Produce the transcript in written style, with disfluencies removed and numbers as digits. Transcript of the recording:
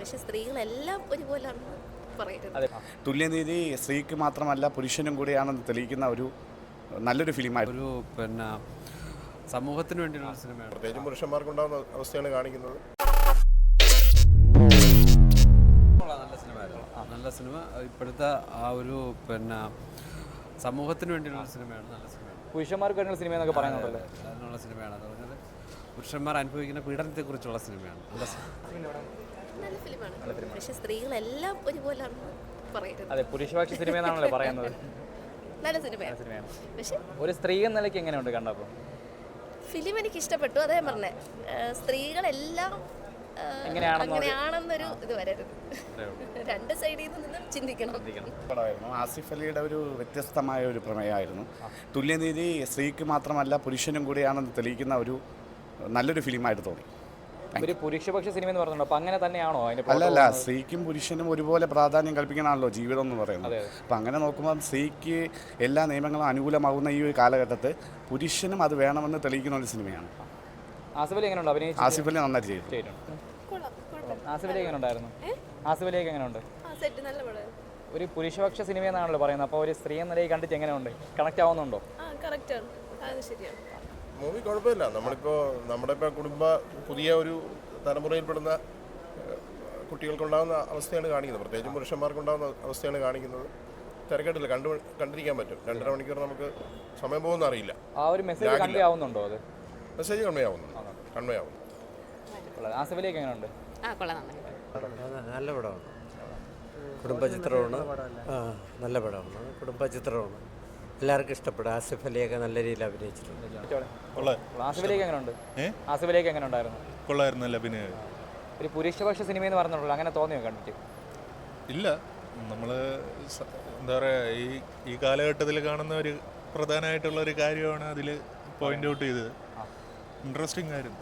പക്ഷെ സ്ത്രീകളെല്ലാം ഒരുപോലാണെന്ന് പറയരുത്. തുല്യനീതി സ്ത്രീക്ക് മാത്രമല്ല പുരുഷനും കൂടിയാണെന്ന് തെളിയിക്കുന്ന ഒരു നല്ലൊരു ഫിലിമായിരുന്നു. പിന്നെ സമൂഹത്തിന് വേണ്ടിയുള്ള സിനിമയാണ്. പ്രത്യേകിച്ചും പുരുഷന്മാർക്കുണ്ടാകുന്ന അവസ്ഥയാണ് കാണിക്കുന്നത്. നല്ല സിനിമ. ഇപ്പോഴത്തെ ആ ഒരു സമൂഹത്തിന് വേണ്ടിയുള്ള സിനിമയാണ്. നല്ല സിനിമയാണ്. പുരുഷന്മാർക്ക് വേണ്ടിയുള്ള സിനിമ എന്നൊക്കെ പറയുന്നുണ്ടല്ലോ, അതിനുള്ള സിനിമയാണ്. അത് പറഞ്ഞാൽ പുരുഷന്മാർ അനുഭവിക്കുന്ന പീഡനത്തെക്കുറിച്ചുള്ള സിനിമയാണ്. നല്ല ഫിലിമാണ്, പക്ഷെ സ്ത്രീകളെല്ലാം ഒരുപോലാണെന്ന് പറയരുത്. അതെ, പുരുഷപക്ഷ സിനിമ എന്നാണല്ലോ പറയുന്നത്. നല്ല സിനിമയാണ്, പക്ഷെ ഒരു സ്ത്രീ എന്ന നിലയ്ക്ക് എങ്ങനെയുണ്ട് കണ്ടപ്പോൾ? ഫിലിം എനിക്ക് ഇഷ്ടപ്പെട്ടു. അതേ പറഞ്ഞേ, സ്ത്രീകളെല്ലാം അങ്ങനെയാണെന്നൊരു ഇത് വരരുത്. രണ്ട് സൈഡിൽ നിന്നും ചിന്തിക്കണം. ആസിഫ് അലിയുടെ ഒരു വ്യത്യസ്തമായ ഒരു പ്രമേയമായിരുന്നു. തുല്യനീതി സ്ത്രീക്ക് മാത്രമല്ല പുരുഷനും കൂടിയാണെന്ന് തെളിയിക്കുന്ന ഒരു നല്ലൊരു ഫിലിമായിട്ട് തോന്നി. ഒരു പുരുഷപക്ഷ സിനിമ എന്ന് പറഞ്ഞല്ലോ, അപ്പം അങ്ങനെ തന്നെയാണോ? അല്ലല്ല, സ്ത്രീക്കും പുരുഷനും ഒരുപോലെ പ്രാധാന്യം കൽപ്പിക്കണമല്ലോ ജീവിതം എന്ന് പറയുന്നത്. അപ്പം അങ്ങനെ നോക്കുമ്പോൾ സ്ത്രീക്ക് എല്ലാ നിയമങ്ങളും അനുകൂലമാകുന്ന ഈ ഒരു കാലഘട്ടത്തിൽ പുരുഷനും അത് വേണമെന്ന് തെളിയിക്കുന്ന ഒരു സിനിമയാണ്. ആസിഫ് അലി എങ്ങനെയുണ്ട് അഭിനയിച്ചത്? ആസിഫ് അലി നന്നായിട്ട് ചെയ്തു. ആസിഫ് അലി എങ്ങനെ ഉണ്ടായിരുന്നു? ആസിഫ് അലിയൊക്കെ എങ്ങനെയുണ്ട്? ഒരു പുരുഷപക്ഷ സിനിമ എന്നാണല്ലോ പറയുന്നത്, അപ്പോൾ ഒരു സ്ത്രീ എന്ന നിലയിൽ കണ്ടിട്ട് എങ്ങനെയുണ്ട്? കണക്ട് ആവുന്നുണ്ടോ? മൂവി കുഴപ്പമില്ല. നമ്മുടെ പുതിയ ഒരു തലമുറയിൽപ്പെടുന്ന കുട്ടികൾക്കുണ്ടാകുന്ന അവസ്ഥയാണ് കാണിക്കുന്നത്. പ്രത്യേകിച്ചും പുരുഷന്മാർക്കുണ്ടാകുന്ന അവസ്ഥയാണ് കാണിക്കുന്നത്. തിരക്കേട്ടില്ല, കണ്ടിരിക്കാൻ പറ്റും. 2.5 മണിക്കൂർ നമുക്ക് സമയം പോകുന്ന അറിയില്ല. ആ ഒരു മെസ്സേജ് കൺവേ ആവുന്നുണ്ടോ? അത് മെസ്സേജ് കൺവേ ആവുന്നു. ആസിഫ് അലിയൊക്കെ എങ്ങനെയുണ്ട്? നല്ല പടമാണ്, കുടുംബചിത്രമാണ്. നല്ല പടമാണ്, കുടുംബചിത്രമാണ്. എല്ലാവർക്കും ഇഷ്ടപ്പെടും. ആസിഫ് അലിയൊക്കെ നല്ല രീതിയിൽ അഭിനയിച്ചിട്ടുണ്ട്. ആസിഫ് അലിയൊക്കെ എങ്ങനെയുണ്ട്? ആസിഫ് അലിയൊക്കെ എങ്ങനെ ഉണ്ടായിരുന്നു? കൊള്ളായിരുന്നു, നല്ല അഭിനയം. ഒരു പുരുഷപക്ഷ സിനിമ എന്ന് പറഞ്ഞിട്ടുള്ളൂ, അങ്ങനെ തോന്നിയോ കണ്ടിട്ട്? ഇല്ല, നമ്മൾ എന്താ പറയുക, ഈ കാലഘട്ടത്തിൽ കാണുന്ന ഒരു പ്രധാനമായിട്ടുള്ള ഒരു കാര്യമാണ് അതിൽ പോയിന്റ് ഔട്ട് ചെയ്തത്. ഇൻട്രസ്റ്റിംഗ് ആയിരുന്നു.